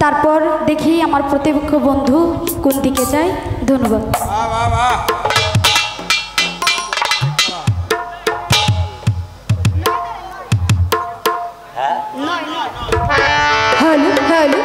তারপর দেখি আমার প্রতিপক্ষ বন্ধু কোন দিকে যায়। ধন্যবাদ। হ্যালো হ্যালো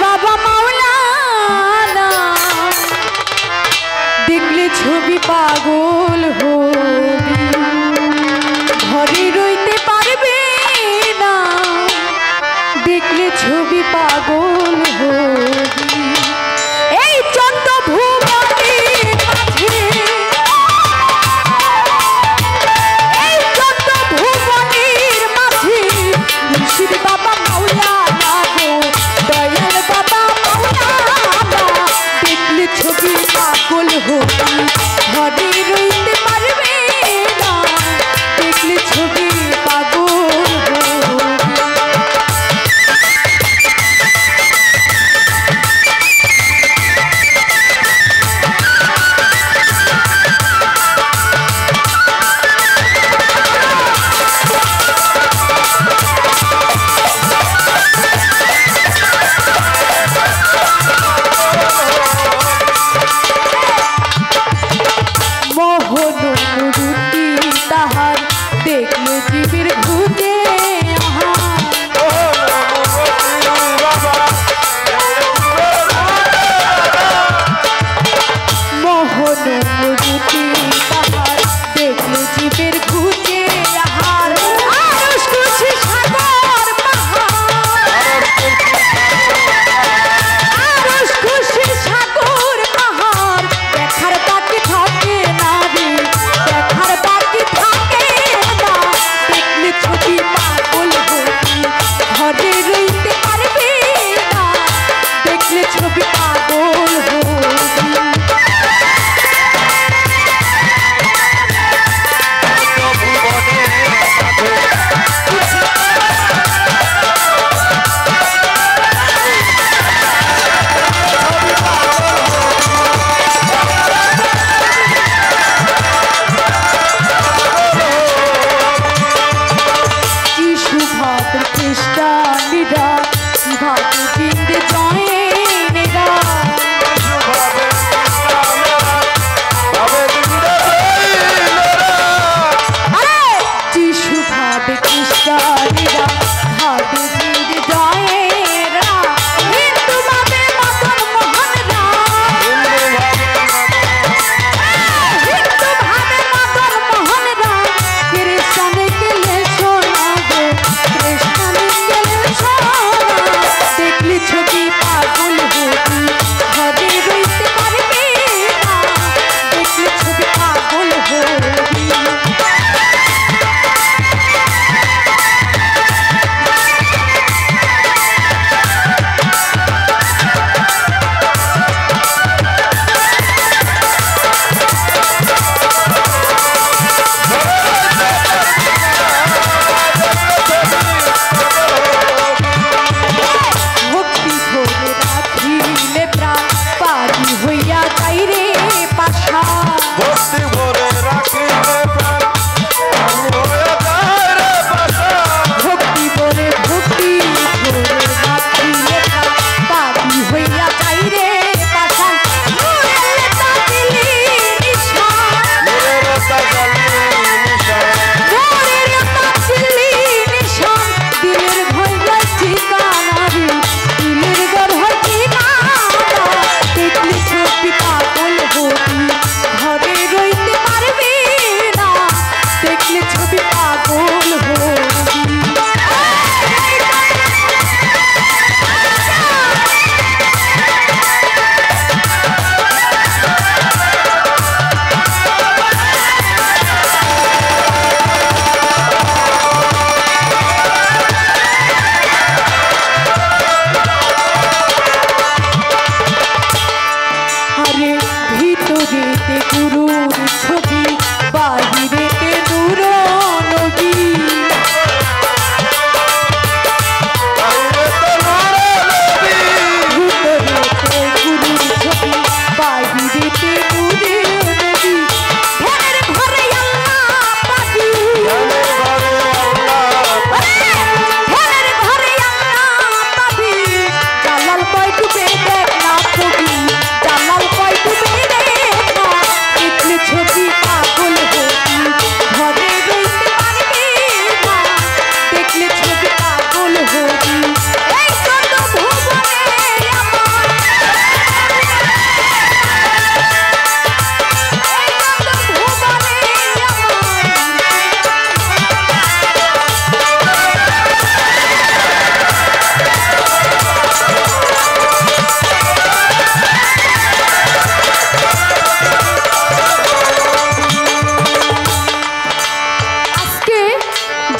বাবা মাওলানা দেখলে ছবি পাগল হবি, ঘরে রইতে পারবে না, দেখলে ছবি পাগল হবি। এই চন্দ্র ভুবনের মাঝে, এই চন্দ্র ভুবনের মাঝে মুর্শিদ বাবা মাওলানা গো, দয়াল বাবা মাওলানা দেখলে ছবি পাগল হবি, ঘরে রইতে পারবে না, দেখলে ছবি পাগল হবি।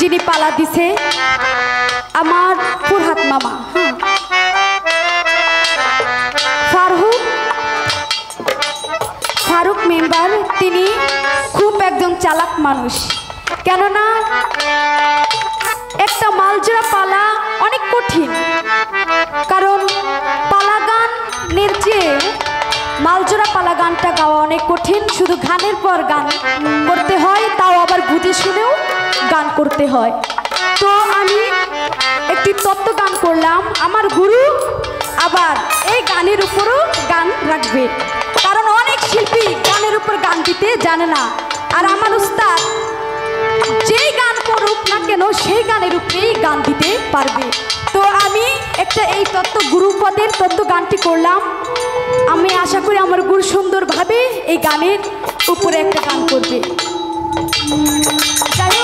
যিনি পালা দিছে আমার ফুরহাত মামা। হ্যাঁ, ফারুক মেম্বার তিনি খুব একজন চালাক মানুষ। কেননা একটা মালজোড়া পালা অনেক কঠিন, কারণ পালা গানের চেয়ে মালজোড়া পালা গানটা গাওয়া অনেক কঠিন। শুধু গানের পর গান করতে হয়, তাও আবার বুঝে শুনেও গান করতে হয়। তো আমি একটি তত্ত্ব গান করলাম, আমার গুরু আবার এই গানের উপরও গান রাখবে, কারণ অনেক শিল্পী গানের উপর গান দিতে জানে না। আর আমার উস্তাদ যেই গান করুক না কেন সেই গানের উপরেই গান দিতে পারবে। তো আমি একটা এই তত্ত্ব গুরুপদের তত্ত্ব গানটি করলাম। আমি আশা করি আমার গুরু সুন্দরভাবে এই গানের উপরে একটা গান করবে। যাই